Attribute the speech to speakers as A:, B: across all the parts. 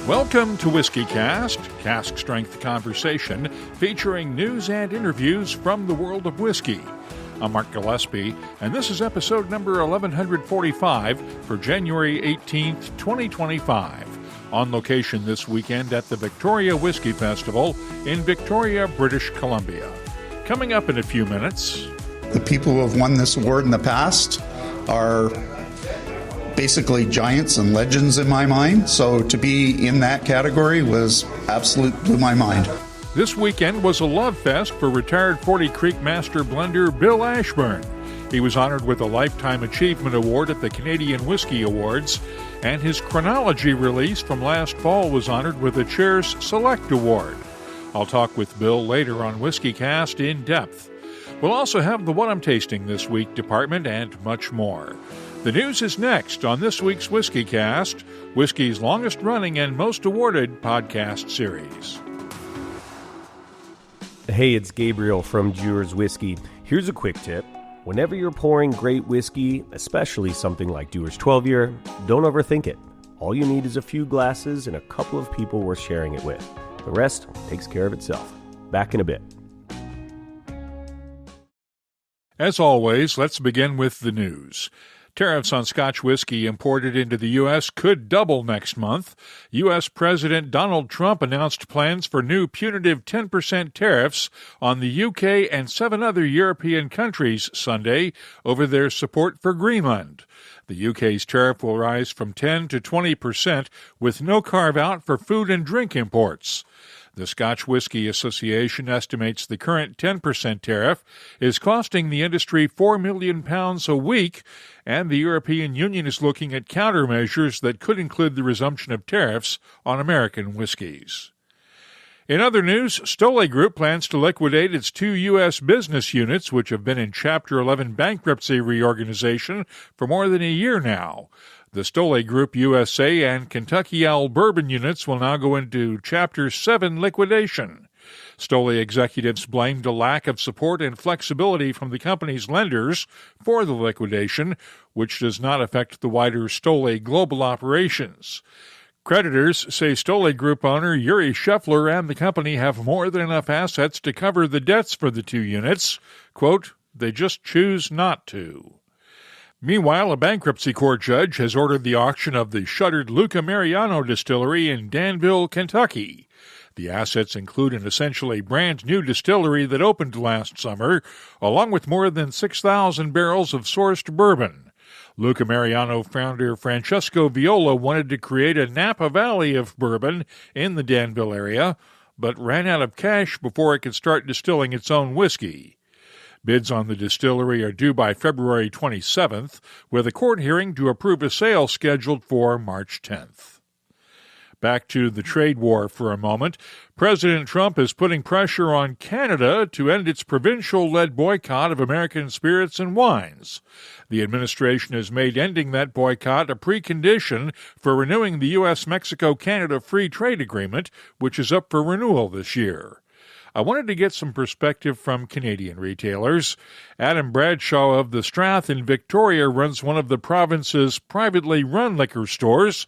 A: Welcome to WhiskyCast, cask strength conversation featuring news and interviews from the world of whiskey. I'm Mark Gillespie, and this is episode number 1145 for January 18th, 2025, on location this weekend at the Victoria Whisky Festival in Victoria, British Columbia. Coming up in a few minutes.
B: The people who have won this award in the past are basically giants and legends in my mind, so to be in that category was blew my mind.
A: This weekend was a love fest for retired 40 Creek Master blender Bill Ashburn. He was honored with a Lifetime Achievement Award at the Canadian Whisky Awards, and his chronology release from last fall was honored with a Chair's Select Award. I'll talk with Bill later on WhiskyCast In-Depth. We'll also have the What I'm Tasting This Week department and much more. The news is next on this week's WhiskyCast, whiskey's longest-running and most awarded podcast series.
C: Hey, it's Gabriel from Dewar's Whiskey. Here's a quick tip. Whenever you're pouring great whiskey, especially something like Dewar's 12-year, don't overthink it. All you need is a few glasses and a couple of people worth sharing it with. The rest takes care of itself. Back in a bit.
A: As always, let's begin with the news. Tariffs on Scotch whisky imported into the U.S. could double next month. U.S. President Donald Trump announced plans for new punitive 10% tariffs on the U.K. and 7 other European countries Sunday over their support for Greenland. The U.K.'s tariff will rise from 10 to 20%, with no carve-out for food and drink imports. The Scotch Whisky Association estimates the current 10% tariff is costing the industry £4 million a week, and the European Union is looking at countermeasures that could include the resumption of tariffs on American whiskies. In other news, Stole Group plans to liquidate its 2 U.S. business units, which have been in Chapter 11 bankruptcy reorganization for more than a year now. The Stole Group USA and Kentucky Owl Bourbon units will now go into Chapter 7 liquidation. Stole executives blamed a lack of support and flexibility from the company's lenders for the liquidation, which does not affect the wider Stole global operations. Creditors say Stole Group owner Yuri Scheffler and the company have more than enough assets to cover the debts for the 2 units. Quote, they just choose not to. Meanwhile, a bankruptcy court judge has ordered the auction of the shuttered Luca Mariano distillery in Danville, Kentucky. The assets include an essentially brand-new distillery that opened last summer, along with more than 6,000 barrels of sourced bourbon. Luca Mariano founder Francesco Viola wanted to create a Napa Valley of bourbon in the Danville area, but ran out of cash before it could start distilling its own whiskey. Bids on the distillery are due by February 27th, with a court hearing to approve a sale scheduled for March 10th. Back to the trade war for a moment. President Trump is putting pressure on Canada to end its provincial-led boycott of American spirits and wines. The administration has made ending that boycott a precondition for renewing the U.S.-Mexico-Canada Free Trade Agreement, which is up for renewal this year. I wanted to get some perspective from Canadian retailers. Adam Bradshaw of the Strath in Victoria runs one of the province's privately run liquor stores,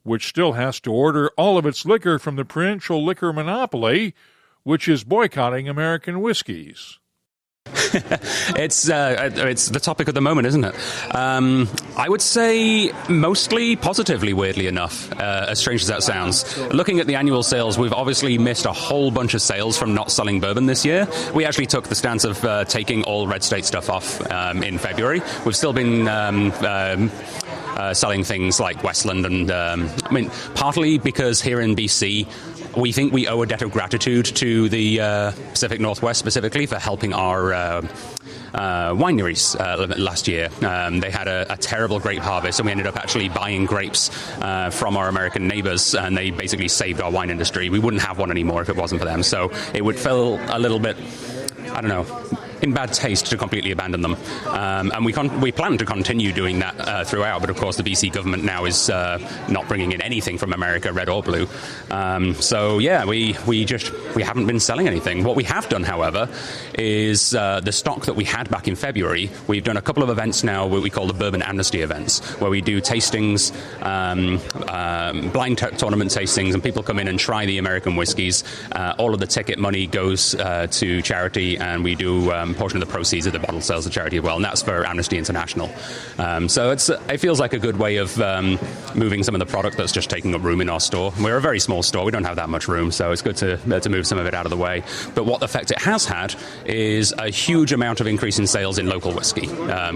A: which still has to order all of its liquor from the provincial liquor monopoly, which is boycotting American whiskeys.
D: It's the topic of the moment, isn't it? I would say mostly positively, weirdly enough, as strange as that sounds. Looking at the annual sales, we've obviously missed a whole bunch of sales from not selling bourbon this year. We actually took the stance of taking all Red State stuff off in February. We've still been selling things like Westland and, partly because here in BC, we think we owe a debt of gratitude to the Pacific Northwest specifically for helping our wineries last year. They had a terrible grape harvest, and we ended up actually buying grapes from our American neighbors, and they basically saved our wine industry. We wouldn't have one anymore if it wasn't for them. So it would feel a little bit, I don't know, in bad taste to completely abandon them. And we plan to continue doing that throughout, but of course the BC government now is not bringing in anything from America, red or blue. So yeah, we haven't been selling anything. What we have done, however, is the stock that we had back in February. We've done a couple of events now, what we call the Bourbon Amnesty events, where we do tastings, blind tournament tastings, and people come in and try the American whiskies. All of the ticket money goes to charity, and we do a portion of the proceeds of the bottle sales to charity as well, and that's for Amnesty International. So it feels like a good way of moving some of the product that's just taking up room in our store. We're a very small store. We don't have that much room, so it's good to move some of it out of the way. But what effect it has had is a huge amount of increase in sales in local whiskey.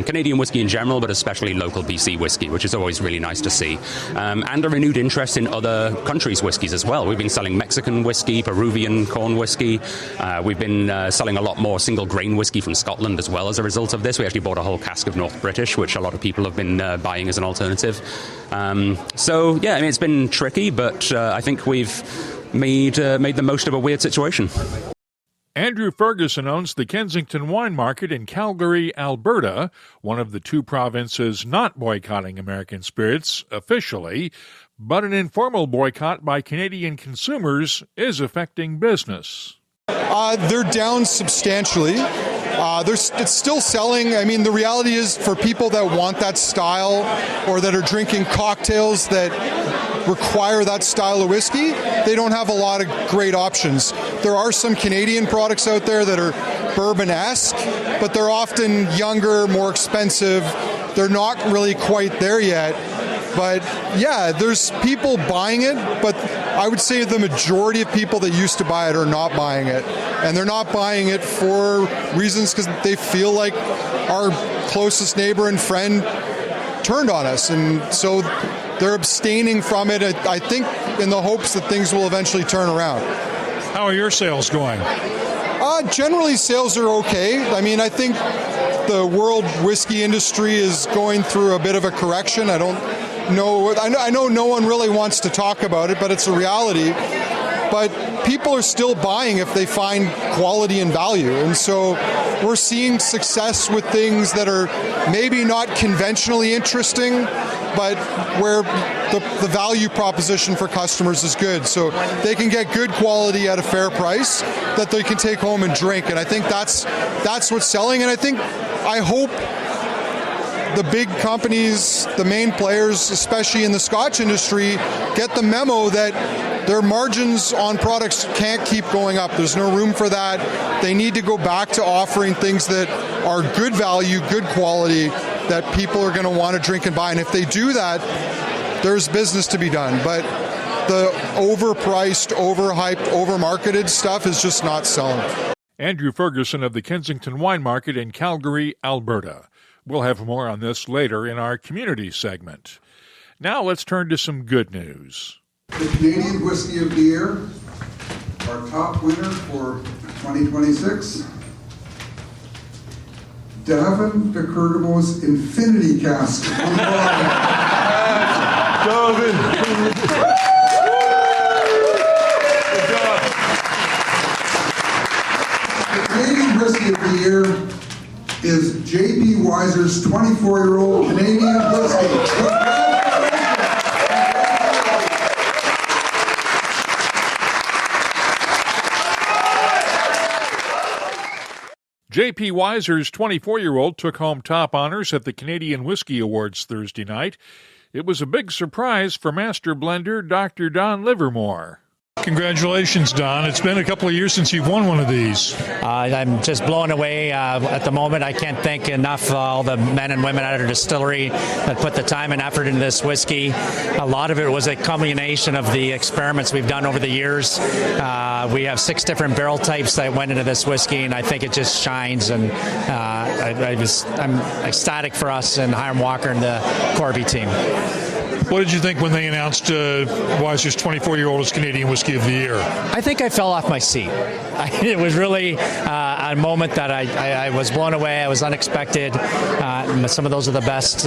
D: Canadian whiskey in general, but especially local BC whiskey, which is always really nice to see. And a renewed interest in other countries' whiskies as well. We've been selling Mexican whiskey, Peruvian corn whiskey. We've been selling a lot more single grain whiskey from Scotland as well as a result of this. We actually bought a whole cask of North British, which a lot of people have been buying as an alternative. So yeah, I mean, it's been tricky, but I think we've made the most of a weird situation.
A: Andrew Ferguson owns the Kensington Wine Market in Calgary, Alberta, one of the two provinces not boycotting American spirits officially, but an informal boycott by Canadian consumers is affecting business.
E: They're down substantially. It's still selling. I mean, the reality is for people that want that style or that are drinking cocktails that require that style of whiskey, they don't have a lot of great options. There are some Canadian products out there that are bourbon-esque, but they're often younger, more expensive. They're not really quite there yet. But yeah, there's people buying it, but I would say the majority of people that used to buy it are not buying it. And they're not buying it for reasons because they feel like our closest neighbor and friend turned on us. And so they're abstaining from it, I think, in the hopes that things will eventually turn around.
A: How are your sales going?
E: Generally, sales are okay. I mean, I think the world whiskey industry is going through a bit of a correction. I know no one really wants to talk about it, but it's a reality. But people are still buying if they find quality and value. And so we're seeing success with things that are maybe not conventionally interesting, but where the value proposition for customers is good. So they can get good quality at a fair price that they can take home and drink. And I think that's what's selling. And I hope the big companies, the main players, especially in the Scotch industry, get the memo that their margins on products can't keep going up. There's no room for that. They need to go back to offering things that are good value, good quality, that people are going to want to drink and buy. And if they do that, there's business to be done. But the overpriced, overhyped, overmarketed stuff is just not selling.
A: Andrew Ferguson of the Kensington Wine Market in Calgary, Alberta. We'll have more on this later in our community segment. Now let's turn to some good news.
F: The Canadian Whisky of the Year, our top winner for 2026, Davin de Curdamo's Infinity Cask. The Canadian Whisky of the Year is J.P. Weiser's 24-year-old Canadian whiskey.
A: J.P. Weiser's 24-year-old took home top honors at the Canadian Whisky Awards Thursday night. It was a big surprise for master blender Dr. Don Livermore. Congratulations, Don. It's been a couple of years since you've won one of these.
G: I'm just blown away at the moment. I can't thank enough all the men and women at our distillery that put the time and effort into this whiskey. A lot of it was a combination of the experiments we've done over the years. We have 6 different barrel types that went into this whiskey, and I think it just shines. And I'm ecstatic for us and Hiram Walker and the Corby team.
A: What did you think when they announced Weiser's 24-year-old as Canadian Whisky of the Year?
G: I think I fell off my seat. It was really a moment that I was blown away. I was unexpected. Some of those are the best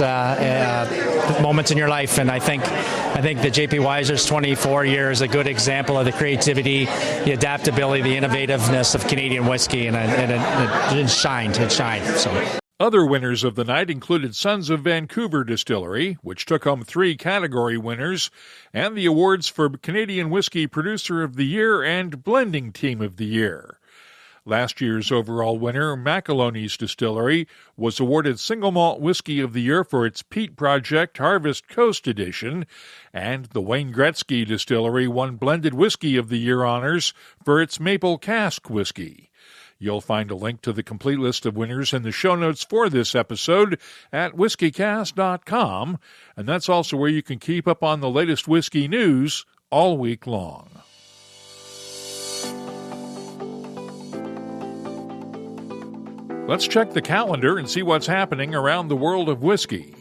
G: moments in your life, and I think that J.P. Weiser's 24 years is a good example of the creativity, the adaptability, the innovativeness of Canadian whiskey, and it shined. It shined. So.
A: Other winners of the night included Sons of Vancouver Distillery, which took home 3 category winners, and the awards for Canadian Whisky Producer of the Year and Blending Team of the Year. Last year's overall winner, Macaloney's Distillery, was awarded Single Malt Whisky of the Year for its Peat Project Harvest Coast Edition, and the Wayne Gretzky Distillery won Blended Whisky of the Year honors for its Maple Cask Whisky. You'll find a link to the complete list of winners in the show notes for this episode at whiskycast.com, and that's also where you can keep up on the latest whiskey news all week long. Let's check the calendar and see what's happening around the world of whiskey.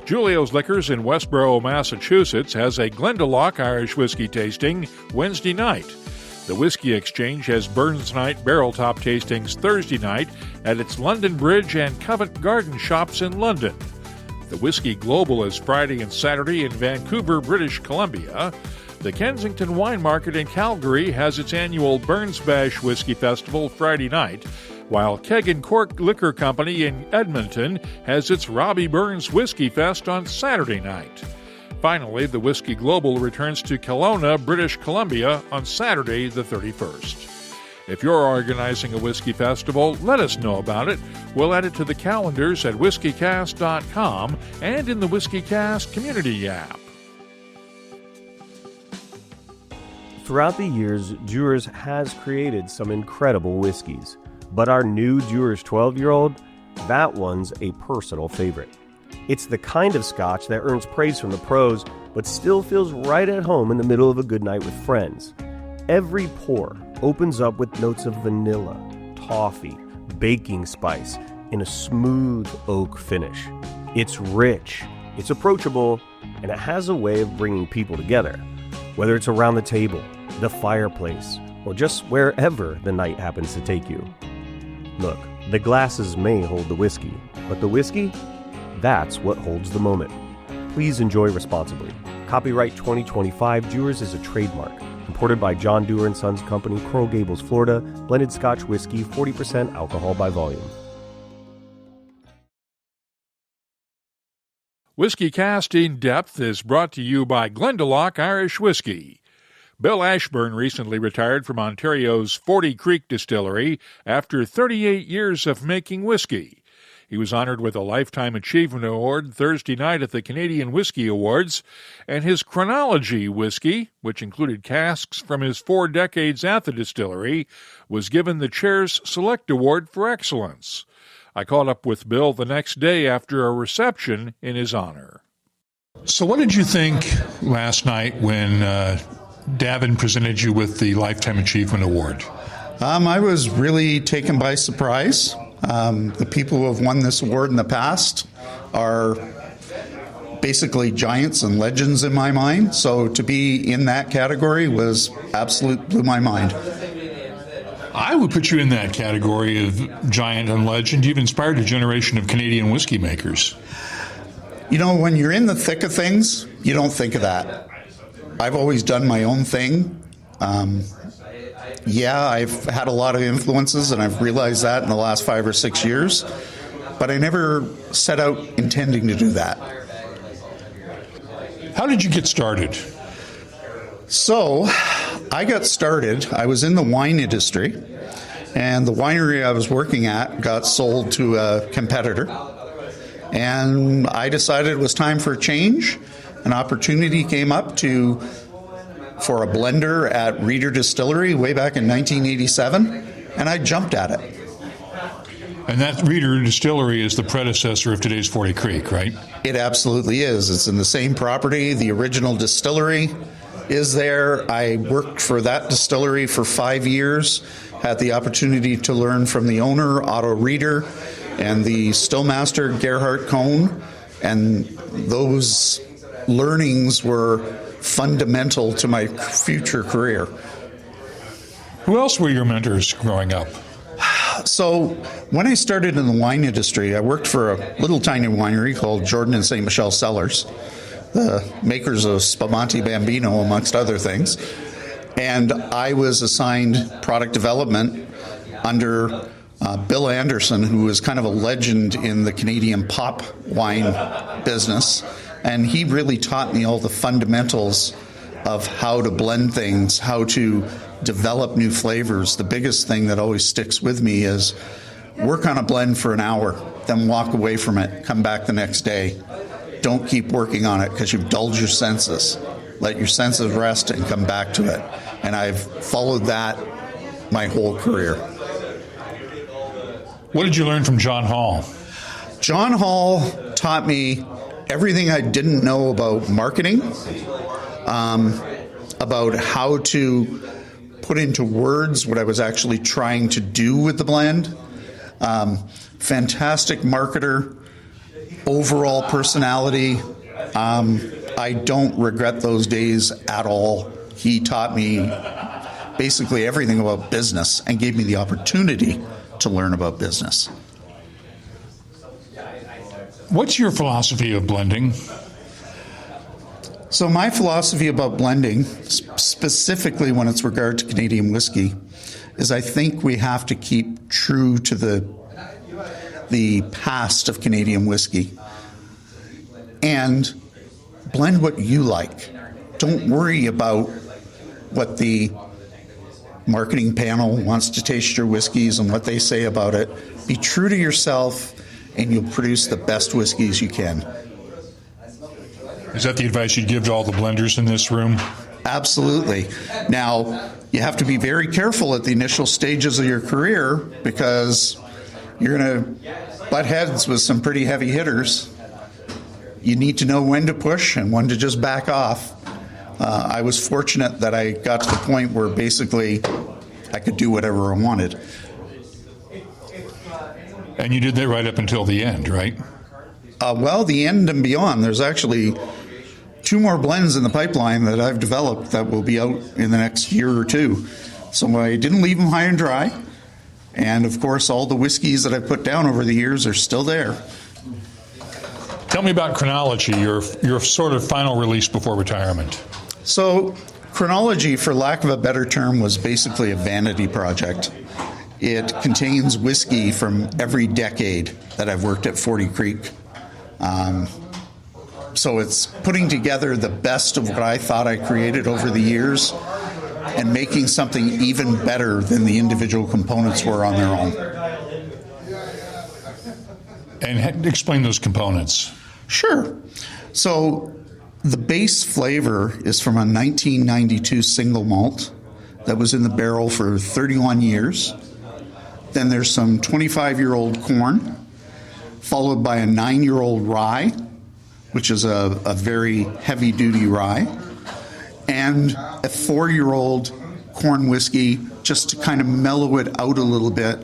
A: Julio's Liquors in Westboro, Massachusetts has a Glendalough Irish whiskey tasting Wednesday night. The Whiskey Exchange has Burns Night Barrel Top Tastings Thursday night at its London Bridge and Covent Garden shops in London. The Whiskey Global is Friday and Saturday in Vancouver, British Columbia. The Kensington Wine Market in Calgary has its annual Burns Bash Whiskey Festival Friday night, while Keg and Cork Liquor Company in Edmonton has its Robbie Burns Whiskey Fest on Saturday night. Finally, the Whiskey Global returns to Kelowna, British Columbia on Saturday the 31st. If you're organizing a whiskey festival, let us know about it. We'll add it to the calendars at whiskycast.com and in the WhiskyCast community app.
C: Throughout the years, Dewar's has created some incredible whiskeys. But our new Dewar's 12-year-old, that one's a personal favorite. It's the kind of scotch that earns praise from the pros, but still feels right at home in the middle of a good night with friends. Every pour opens up with notes of vanilla, toffee, baking spice, in a smooth oak finish. It's rich, it's approachable, and it has a way of bringing people together. Whether it's around the table, the fireplace, or just wherever the night happens to take you. Look, the glasses may hold the whiskey, but the whiskey? That's what holds the moment. Please enjoy responsibly. Copyright 2025 Dewar's is a trademark. Imported by John Dewar & Sons Company, Coral Gables, Florida. Blended Scotch whiskey, 40% alcohol by volume.
A: WhiskyCast In-Depth is brought to you by Glendalough Irish Whiskey. Bill Ashburn recently retired from Ontario's 40 Creek Distillery after 38 years of making whiskey. He was honored with a Lifetime Achievement Award Thursday night at the Canadian Whisky Awards, and his Chronology whiskey, which included casks from his 4 decades at the distillery, was given the Chair's Select Award for Excellence. I caught up with Bill the next day after a reception in his honor. So what did you think last night when Davin presented you with the Lifetime Achievement Award?
B: I was really taken by surprise. The people who have won this award in the past are basically giants and legends in my mind. So to be in that category was blew my mind.
A: I would put you in that category of giant and legend. You've inspired a generation of Canadian whiskey makers.
B: You know, when you're in the thick of things, you don't think of that. I've always done my own thing. I've had a lot of influences, and I've realized that in the last 5 or 6 years, but I never set out intending to do that.
A: How did you get started?
B: So, I got started, I was in the wine industry, and the winery I was working at got sold to a competitor, and I decided it was time for a change. An opportunity came up for a blender at Reeder Distillery way back in 1987, and I jumped at it.
A: And that Reeder Distillery is the predecessor of today's 40 Creek, right?
B: It absolutely is. It's in the same property. The original distillery is there. I worked for that distillery for 5 years, had the opportunity to learn from the owner, Otto Reeder, and the stillmaster, Gerhard Kohn, and those learnings were fundamental to my future career.
A: Who else were your mentors growing up?
B: So when I started in the wine industry, I worked for a little tiny winery called Jordan and St. Michel Cellars, the makers of Spumante Bambino, amongst other things. And I was assigned product development under Bill Anderson, who is kind of a legend in the Canadian pop wine business. And he really taught me all the fundamentals of how to blend things, how to develop new flavors. The biggest thing that always sticks with me is work on a blend for an hour, then walk away from it, come back the next day. Don't keep working on it because you've dulled your senses. Let your senses rest and come back to it. And I've followed that my whole career.
A: What did you learn from John Hall?
B: John Hall taught me everything I didn't know about marketing, about how to put into words what I was actually trying to do with the blend. Fantastic marketer, overall personality. I don't regret those days at all. He taught me basically everything about business and gave me the opportunity to learn about business.
A: What's your philosophy of blending?
B: So my philosophy about blending, specifically when it's regard to Canadian whiskey, is I think we have to keep true to the past of Canadian whiskey and blend what you like. Don't worry about what the marketing panel wants to taste your whiskeys and what they say about it. Be true to yourself and you'll produce the best whiskeys you can.
A: Is that the advice you'd give to all the blenders in this room?
B: Absolutely. Now, you have to be very careful at the initial stages of your career because you're going to butt heads with some pretty heavy hitters. You need to know when to push and when to just back off. I was fortunate that I got to the point where basically I could do whatever I wanted.
A: And you did that right up until the end, right?
B: Well, the end and beyond. There's actually 2 more blends in the pipeline that I've developed that will be out in the next year or 2. So I didn't leave them high and dry. And, of course, all the whiskeys that I've put down over the years are still there.
A: Tell me about Chronology, your sort of final release before retirement.
B: So Chronology, for lack of a better term, was basically a vanity project. It contains whiskey from every decade that I've worked at 40 Creek. So it's putting together the best of what I thought I created over the years and making something even better than the individual components were on their own.
A: And explain those components.
B: Sure. So the base flavor is from a 1992 single malt that was in the barrel for 31 years. Then there's some 25-year-old corn, followed by a 9-year-old rye, which is a very heavy-duty rye, and a 4-year-old corn whiskey just to kind of mellow it out a little bit.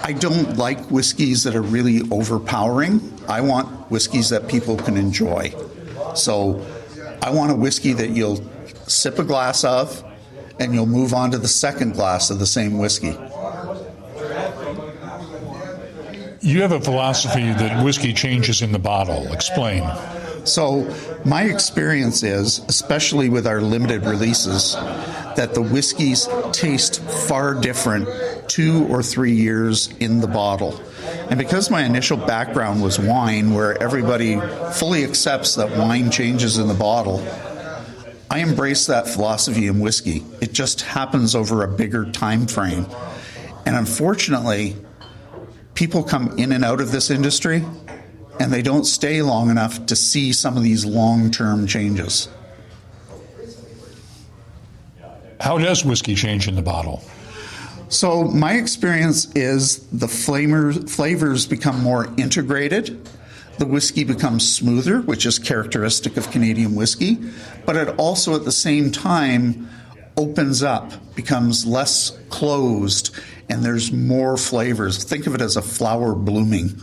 B: I don't like whiskeys that are really overpowering. I want whiskeys that people can enjoy. So I want a whiskey that you'll sip a glass of and you'll move on to the second glass of the same whiskey.
A: You have a philosophy that whiskey changes in the bottle. Explain.
B: So my experience is, especially with our limited releases, that the whiskeys taste far different 2 or 3 years in the bottle. And because my initial background was wine, where everybody fully accepts that wine changes in the bottle, I embrace that philosophy in whiskey. It just happens over a bigger time frame. And unfortunately, people come in and out of this industry, and they don't stay long enough to see some of these long-term changes.
A: How does whiskey change in the bottle?
B: So my experience is the flavors become more integrated. The whiskey becomes smoother, which is characteristic of Canadian whiskey, but it also at the same time opens up, becomes less closed, and there's more flavors. Think of it as a flower blooming.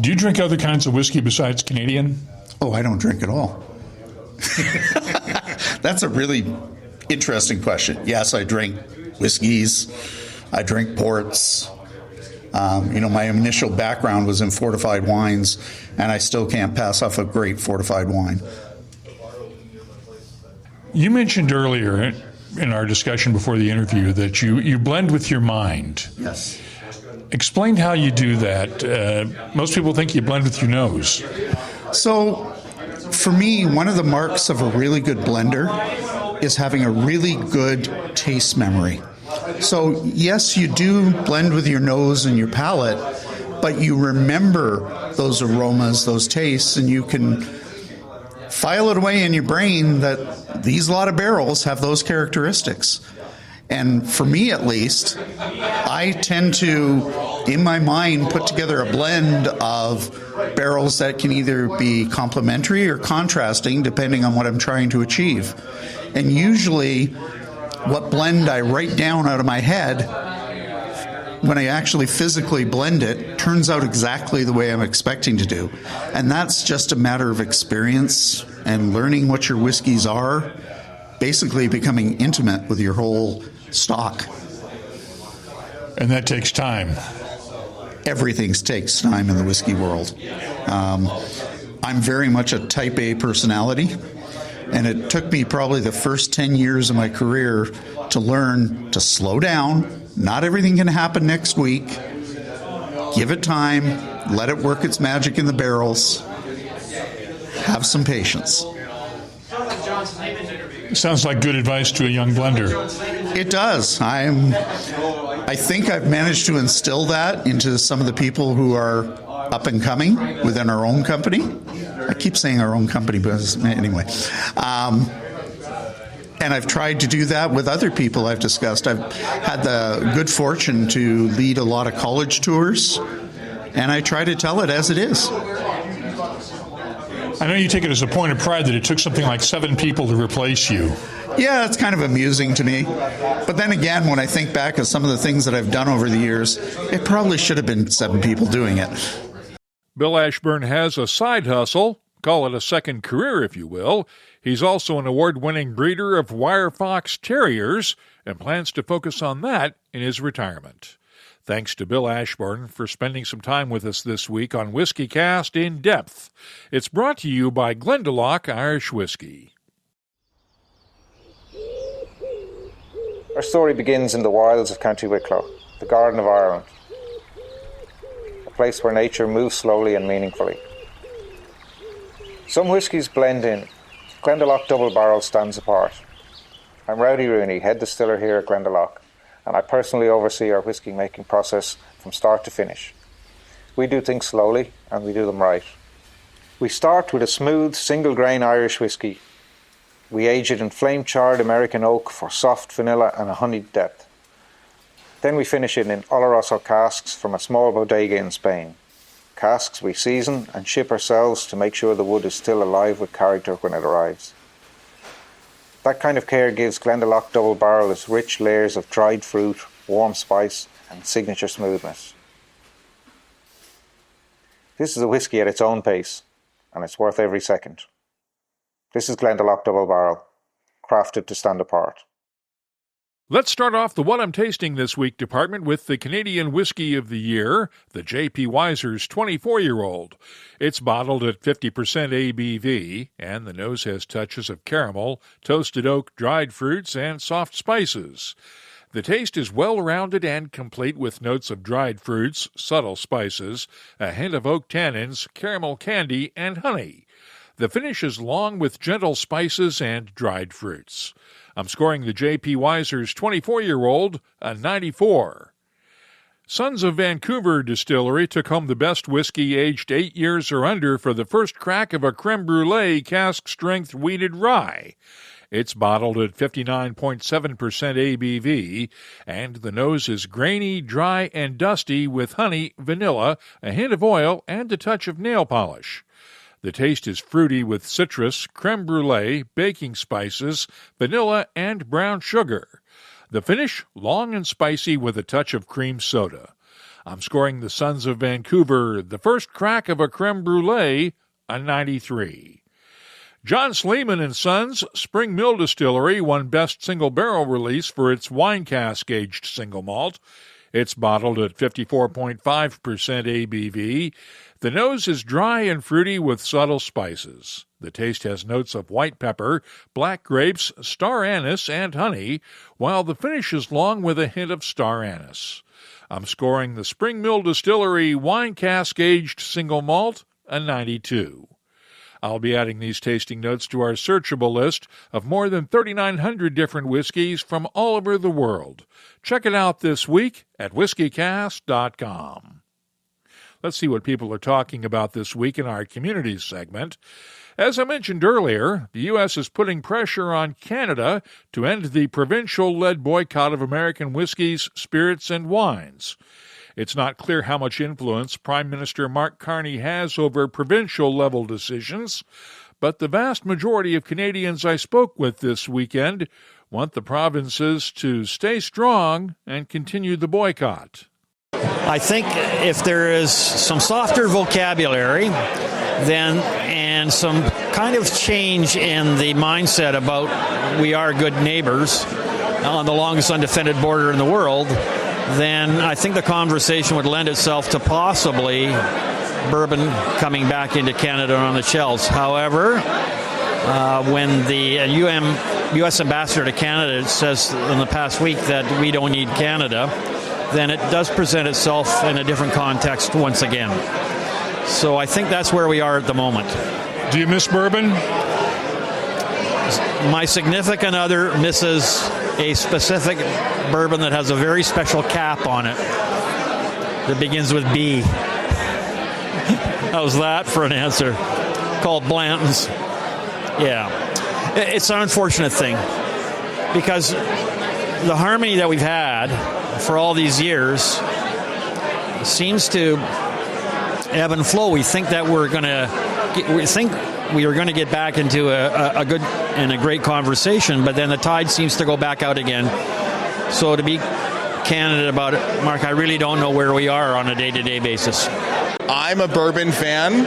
A: Do you drink other kinds of whiskey besides Canadian?
B: Oh, I don't drink at all. That's a really interesting question. Yes, I drink whiskeys. I drink ports. My initial background was in fortified wines, and I still can't pass off a great fortified wine.
A: You mentioned earlier in our discussion before the interview that you blend with your mind.
B: Yes.
A: Explain how you do that. Most people think you blend with your nose.
B: So, for me, one of the marks of a really good blender is having a really good taste memory. So, yes, you do blend with your nose and your palate, but you remember those aromas, those tastes, and you can file it away in your brain that these lot of barrels have those characteristics. And for me, at least, I tend to, in my mind, put together a blend of barrels that can either be complementary or contrasting, depending on what I'm trying to achieve. And usually, what blend I write down out of my head, when I actually physically blend it, turns out exactly the way I'm expecting to do. And that's just a matter of experience and learning what your whiskeys are, basically becoming intimate with your whole stock.
A: And that takes time.
B: Everything takes time in the whiskey world. I'm very much a type A personality, and it took me probably the first 10 years of my career to learn to slow down. Not everything can happen next week. Give it time. Let it work its magic in the barrels. Have some patience.
A: Sounds like good advice to a young blender.
B: It does. I think I've managed to instill that into some of the people who are up and coming within our own company. I keep saying our own company, but anyway. And I've tried to do that with other people I've discussed. I've had the good fortune to lead a lot of college tours, and I try to tell it as it is.
A: I know you take it as a point of pride that it took something like 7 people to replace you.
B: Yeah, it's kind of amusing to me. But then again, when I think back of some of the things that I've done over the years, it probably should have been 7 people doing it.
A: Bill Ashburn has a side hustle, call it a second career if you will. He's also an award-winning breeder of wire fox terriers and plans to focus on that in his retirement. Thanks to Bill Ashburn for spending some time with us this week on WhiskyCast In-Depth. It's brought to you by Glendalough Irish Whiskey.
H: Our story begins in the wilds of County Wicklow, the Garden of Ireland, a place where nature moves slowly and meaningfully. Some whiskies blend in. Glendalough Double Barrel stands apart. I'm Rowdy Rooney, head distiller here at Glendalough, and I personally oversee our whiskey making process from start to finish. We do things slowly, and we do them right. We start with a smooth, single-grain Irish whiskey. We age it in flame-charred American oak for soft vanilla and a honeyed depth. Then we finish it in Oloroso casks from a small bodega in Spain. Casks we season and ship ourselves to make sure the wood is still alive with character when it arrives. That kind of care gives Glendalough Double Barrel its rich layers of dried fruit, warm spice and signature smoothness. This is a whiskey at its own pace, and it's worth every second. This is Glendalough Double Barrel, crafted to stand apart.
A: Let's start off the What I'm Tasting This Week department with the Canadian Whisky of the Year, the J.P. Wiser's 24-year-old. It's bottled at 50% ABV, and the nose has touches of caramel, toasted oak, dried fruits, and soft spices. The taste is well-rounded and complete with notes of dried fruits, subtle spices, a hint of oak tannins, caramel candy, and honey. The finish is long with gentle spices and dried fruits. I'm scoring the J.P. Wiser's 24-year-old a 94. Sons of Vancouver Distillery took home the best whiskey aged 8 years or under for the first crack of a creme brulee cask-strength wheated rye. It's bottled at 59.7% ABV, and the nose is grainy, dry, and dusty with honey, vanilla, a hint of oil, and a touch of nail polish. The taste is fruity with citrus, creme brulee, baking spices, vanilla, and brown sugar. The finish, long and spicy with a touch of cream soda. I'm scoring the Sons of Vancouver, the first crack of a creme brulee, a 93. John Sleeman and Sons Spring Mill Distillery won Best Single Barrel Release for its wine cask aged single malt. It's bottled at 54.5% ABV. The nose is dry and fruity with subtle spices. The taste has notes of white pepper, black grapes, star anise, and honey, while the finish is long with a hint of star anise. I'm scoring the Spring Mill Distillery wine cask aged single malt, a 92. I'll be adding these tasting notes to our searchable list of more than 3,900 different whiskeys from all over the world. Check it out this week at WhiskyCast.com. Let's see what people are talking about this week in our communities segment. As I mentioned earlier, the U.S. is putting pressure on Canada to end the provincial-led boycott of American whiskeys, spirits, and wines. It's not clear how much influence Prime Minister Mark Carney has over provincial-level decisions, but the vast majority of Canadians I spoke with this weekend want the provinces to stay strong and continue the boycott.
I: I think if there is some softer vocabulary then and some kind of change in the mindset about we are good neighbors on the longest undefended border in the world, then I think the conversation would lend itself to possibly bourbon coming back into Canada on the shelves. However, when the U.S. ambassador to Canada says in the past week that we don't need Canada, then it does present itself in a different context once again. So I think that's where we are at the moment.
A: Do you miss bourbon?
I: My significant other misses a specific bourbon that has a very special cap on it that begins with B. How's that for an answer? Called Blanton's. Yeah. It's an unfortunate thing because the harmony that we've had for all these years seems to ebb and flow. We think that we are going to get back into a good and a great conversation, but then the tide seems to go back out again. So to be candid about it, Mark, I really don't know where we are on a day-to-day basis.
J: I'm a bourbon fan.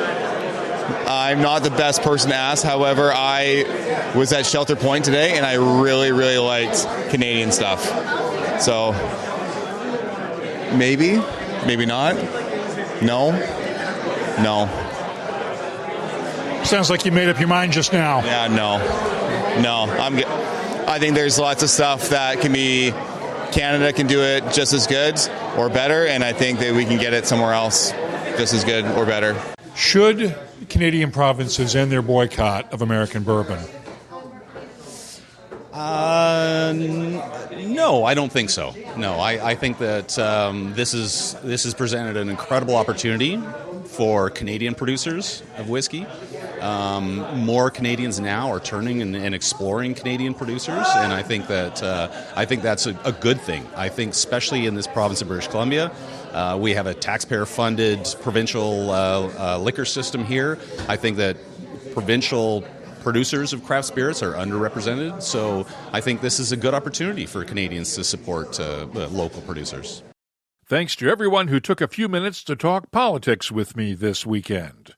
J: I'm not the best person to ask. However, I was at Shelter Point today, and I really, really liked Canadian stuff. So maybe not. No.
A: Sounds like you made up your mind just now.
J: Yeah, no. I think there's lots of stuff that can be. Canada can do it just as good or better, and I think that we can get it somewhere else just as good or better.
A: Should Canadian provinces end their boycott of American bourbon?
K: No, I don't think so. No, I think that this has presented an incredible opportunity for Canadian producers of whiskey. More Canadians now are turning and exploring Canadian producers, and I think that's a good thing. I think especially in this province of British Columbia, we have a taxpayer-funded provincial liquor system here. I think that provincial producers of craft spirits are underrepresented, so I think this is a good opportunity for Canadians to support local producers.
A: Thanks to everyone who took a few minutes to talk politics with me this weekend.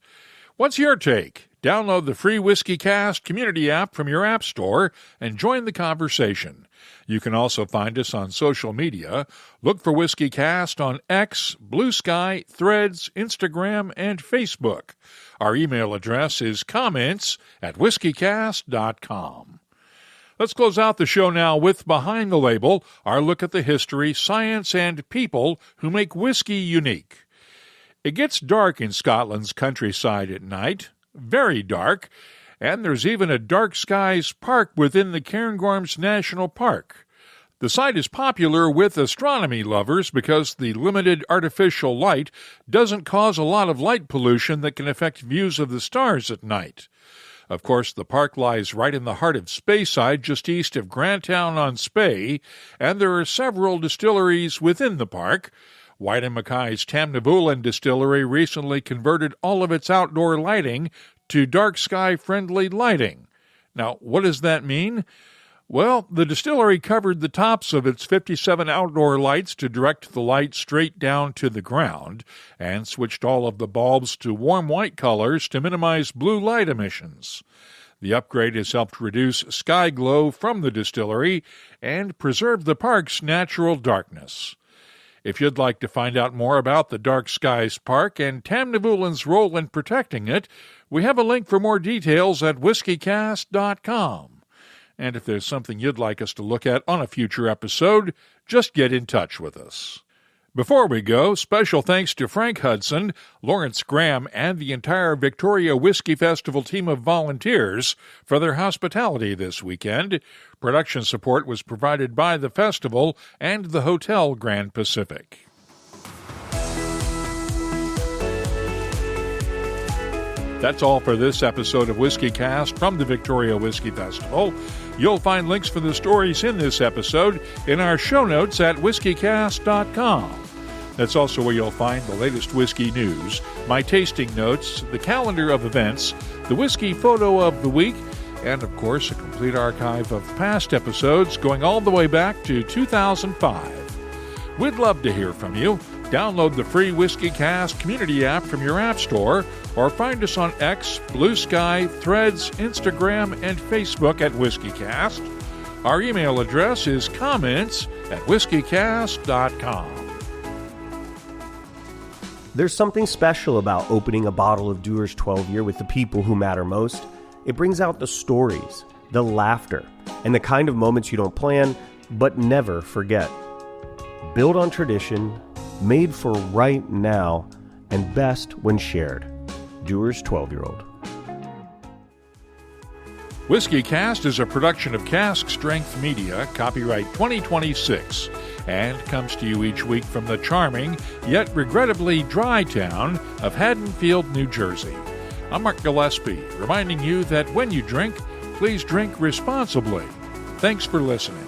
A: What's your take? Download the free WhiskyCast community app from your app store and join the conversation. You can also find us on social media. Look for WhiskyCast on X, Blue Sky, Threads, Instagram, and Facebook. Our email address is comments@whiskycast.com. Let's close out the show now with Behind the Label, our look at the history, science, and people who make whiskey unique. It gets dark in Scotland's countryside at night, very dark, and there's even a dark skies park within the Cairngorms National Park. The site is popular with astronomy lovers because the limited artificial light doesn't cause a lot of light pollution that can affect views of the stars at night. Of course, the park lies right in the heart of Speyside, just east of Grantown-on-Spey, and there are several distilleries within the park. White & Mackay's Tamnavulin distillery recently converted all of its outdoor lighting to dark sky-friendly lighting. Now, what does that mean? Well, the distillery covered the tops of its 57 outdoor lights to direct the light straight down to the ground and switched all of the bulbs to warm white colors to minimize blue light emissions. The upgrade has helped reduce sky glow from the distillery and preserve the park's natural darkness. If you'd like to find out more about the Dark Skies Park and Tamnavulan's role in protecting it, we have a link for more details at WhiskyCast.com. And if there's something you'd like us to look at on a future episode, just get in touch with us. Before we go, special thanks to Frank Hudson, Lawrence Graham, and the entire Victoria Whisky Festival team of volunteers for their hospitality this weekend. Production support was provided by the festival and the Hotel Grand Pacific. That's all for this episode of WhiskyCast from the Victoria Whisky Festival. You'll find links for the stories in this episode in our show notes at whiskycast.com. That's also where you'll find the latest whiskey news, my tasting notes, the calendar of events, the whiskey photo of the week, and, of course, a complete archive of past episodes going all the way back to 2005. We'd love to hear from you. Download the free WhiskyCast community app from your app store or find us on X, Blue Sky, Threads, Instagram, and Facebook at WhiskyCast. Our email address is comments@whiskycast.com.
C: There's something special about opening a bottle of Dewar's 12-year with the people who matter most. It brings out the stories, the laughter, and the kind of moments you don't plan but never forget. Built on tradition, made for right now, and best when shared. Dewar's 12-year-old.
A: WhiskyCast is a production of Cask Strength Media, copyright 2026, and comes to you each week from the charming, yet regrettably dry town of Haddonfield, New Jersey. I'm Mark Gillespie, reminding you that when you drink, please drink responsibly. Thanks for listening.